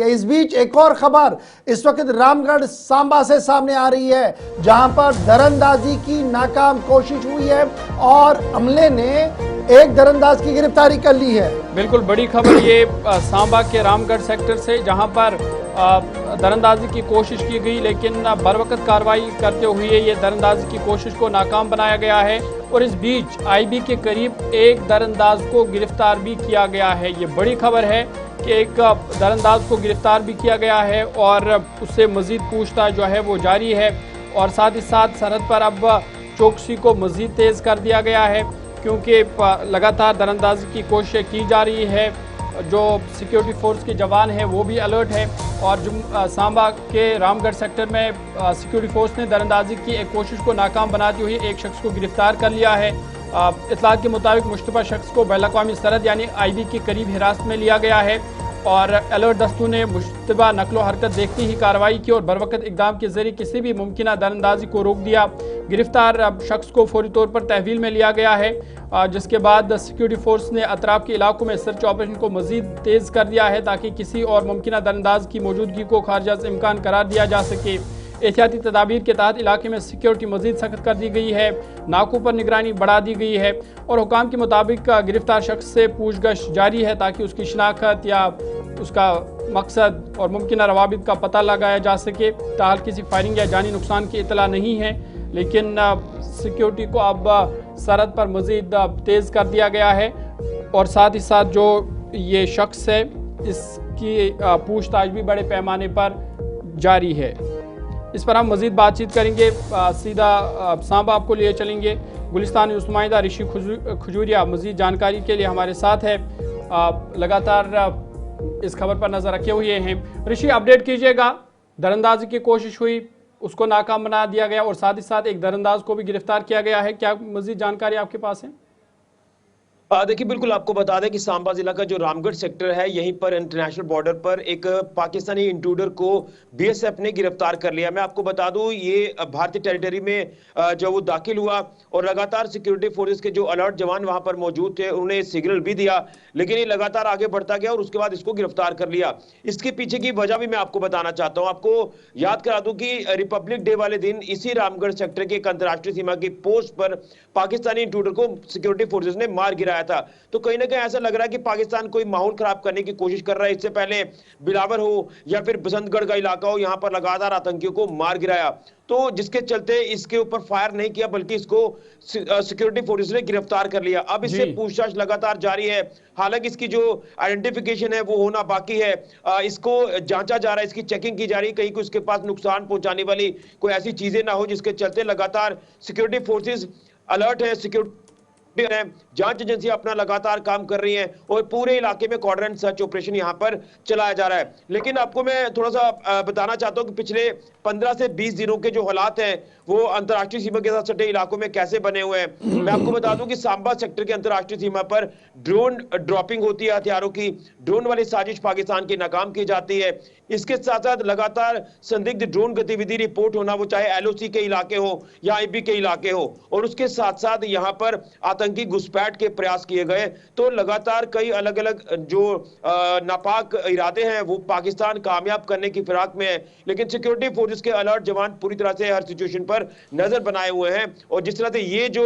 इस बीच एक और खबर इस वक्त रामगढ़ सांबा से सामने आ रही है, जहां पर दरअंदाजी की नाकाम कोशिश हुई है और अमले ने एक दरअंदाज की गिरफ्तारी कर ली है। बिल्कुल बड़ी खबर ये सांबा के रामगढ़ सेक्टर से, जहां पर दरअंदाजी की कोशिश की गई, लेकिन बरवकत कार्रवाई करते हुए ये दरअंदाजी की कोशिश को नाकाम बनाया गया है। और इस बीच आईबी के करीब एक दरअंदाज को गिरफ्तार भी किया गया है। ये बड़ी खबर है कि एक दरअंदाज को गिरफ्तार भी किया गया है और उससे मजीद पूछताछ जो है वो जारी है। और साथ ही साथ सरहद पर अब चौकसी को मजीद तेज़ कर दिया गया है, क्योंकि लगातार दरअंदाजी की कोशिशें की जा रही है। जो सिक्योरिटी फोर्स के जवान हैं वो भी अलर्ट है। और सांबा के रामगढ़ सेक्टर में सिक्योरिटी फोर्स ने दरअंदाजी की एक कोशिश को नाकाम बनाते हुए एक शख्स को गिरफ्तार कर लिया है। इत्तलात के मुताबिक मुश्तबा शख्स को बैनुल-अक़वामी सरहद यानी आईबी के करीब हिरासत में लिया गया है और अलर्ट दस्तों ने मुश्तबा नकलो हरकत देखते ही कार्रवाई की और बरवकत इकदाम के जरिए किसी भी मुमकिन दरअंदाजी को रोक दिया। गिरफ्तार शख्स को फौरी तौर पर तहवील में लिया गया है, जिसके बाद सिक्योरिटी फोर्स ने अतराफ के इलाकों में सर्च ऑपरेशन को मजीद तेज़ कर दिया है ताकि किसी और मुमकिन दरअंदाज की मौजूदगी को खारिज से इम्कान करार दिया जा सके। एहतियाती तदाबीर के तहत इलाके में सिक्योरिटी मजीद सख्त कर दी गई है, नाकों पर निगरानी बढ़ा दी गई है और हुकाम के मुताबिक गिरफ्तार शख्स से पूछगछ जारी है ताकि उसकी शिनाख्त या उसका मकसद और मुमकिन रवाबित का पता लगाया जा सके। ताल किसी फायरिंग या जानी नुकसान की इतला नहीं है, लेकिन सिक्योरिटी को अब सरहद पर मजीद तेज़ कर दिया गया है और साथ ही साथ जो ये शख्स है इसकी पूछताछ भी बड़े पैमाने पर जारी है। इस पर हम मजीद बातचीत करेंगे। सीधा सांबा आपको लिए चलेंगे। गुलिस्तान नुमाइंदा ऋषि खजूरिया मजीद जानकारी के लिए हमारे साथ है, लगातार इस खबर पर नजर रखे हुए हैं। ऋषि, अपडेट कीजिएगा। दरअंदाजी की कोशिश हुई, उसको नाकाम बना दिया गया और साथ ही साथ एक दरअंदाज को भी गिरफ्तार किया गया है, क्या मजीद जानकारी आपके पास है? देखिए, बिल्कुल आपको बता दें कि सांबा जिला का जो रामगढ़ सेक्टर है, यहीं पर इंटरनेशनल बॉर्डर पर एक पाकिस्तानी इंट्रूडर को बीएसएफ ने गिरफ्तार कर लिया। मैं आपको बता दूं, ये भारतीय टेरिटरी में जो वो दाखिल हुआ और लगातार सिक्योरिटी फोर्सेस के जो अलर्ट जवान वहां पर मौजूद थे उन्होंने सिग्नल भी दिया, लेकिन ये लगातार आगे बढ़ता गया और उसके बाद इसको गिरफ्तार कर लिया। इसके पीछे की वजह भी मैं आपको बताना चाहता हूँ। आपको याद करा दूं कि रिपब्लिक डे वाले दिन इसी रामगढ़ सेक्टर के एक अंतर्राष्ट्रीय सीमा की पोस्ट पर पाकिस्तानी इंट्रूडर को सिक्योरिटी फोर्सेस ने मार गिराया था। तो कहीं ना कहीं ऐसा लग रहा है कि पाकिस्तान कोई माहौल खराब करने की कोशिश कर रहा है। इससे पहले बिलावर हो या फिर बसंतगढ़ का इलाका हो, यहां पर लगातार आतंकियों को मार गिराया, तो जिसके चलते इसके ऊपर फायर नहीं किया बल्कि इसको सिक्योरिटी फोर्सेस ने गिरफ्तार कर लिया। अब इससे पूछताछ लगातार जारी है। हालांकि इसकी जो आइडेंटिफिकेशन है वो होना बाकी है, इसको जांचा जा रहा है, इसकी चेकिंग की जा रही है, कहीं को इसके पास नुकसान पहुंचाने वाली कोई ऐसी चीजें ना हो जिसके चलते लगातार सिक्योरिटी फोर्सेस अलर्ट है। सिक्योरिटी जांच एजेंसी अपना लगातार काम कर रही हैं और पूरे इलाके में कॉर्डर सर्च ऑपरेशन यहां पर चलाया जा रहा है। लेकिन आपको मैं थोड़ा सा बताना चाहता हूं कि पिछले 15 से 20 दिनों के जो हालात हैं वो अंतर्राष्ट्रीय सीमा के साथ सटे इलाकों में कैसे बने हुए हैं। मैं आपको बता दूं कि सांबा सेक्टर के अंतर्राष्ट्रीय सीमा पर ड्रोन ड्रॉपिंग होती है, हथियारों की ड्रोन वाली साजिश पाकिस्तान की नाकाम की जाती है। इसके साथ साथ लगातार संदिग्ध ड्रोन गतिविधि रिपोर्ट होना, वो चाहे एलओसी के इलाके हो या आईबी के इलाके हो, और उसके साथ साथ यहां पर आतंकी घुसपैठ के प्रयास किए गए। तो लगातार कई अलग अलग जो नापाक इरादे हैं वो पाकिस्तान कामयाब करने की फिराक में है, लेकिन सिक्योरिटी फोर्सेस के अलर्ट जवान पूरी तरह से हर सिचुएशन पर नजर बनाए हुए हैं। और जिस तरह से ये जो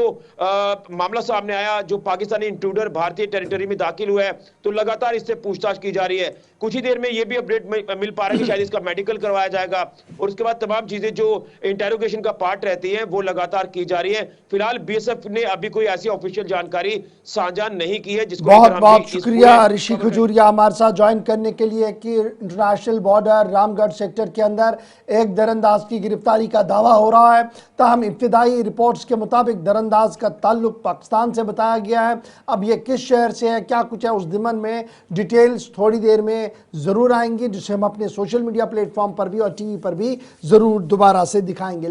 मामला सामने आया, जो पाकिस्तानी इंट्रूडर भारतीय टेरिटरी में दाखिल हुआ है, तो लगातार इससे पूछताछ की जा रही है। कुछ ही देर में ये भी अपडेट मिल पा रहा है कि शायद इसका मेडिकल करवाया जाएगा और उसके बाद तमाम चीजें जो इंटेरोगेशन का पार्ट रहती है वो लगातार की जा रही है। फिलहाल बीएसएफ ने अभी कोई ऐसी ऑफिशियल जानकारी साझा नहीं की है जिसको बहुत बहुत शुक्रिया ऋषि खजूरिया हमारे साथ ज्वाइन करने के लिए। कि इंटरनेशनल बॉर्डर रामगढ़ सेक्टर के अंदर एक दरअंदाज की गिरफ्तारी का दावा हो रहा है। ताहम इब्तिदाई रिपोर्ट्स के मुताबिक दरअंदाज का ताल्लुक पाकिस्तान से बताया गया है। अब ये किस शहर से है, क्या कुछ है, उस दिमन में डिटेल्स थोड़ी देर में ज़रूर आएंगी, जिसे हम अपने सोशल मीडिया प्लेटफॉर्म पर भी और टीवी पर भी ज़रूर दोबारा से दिखाएंगे।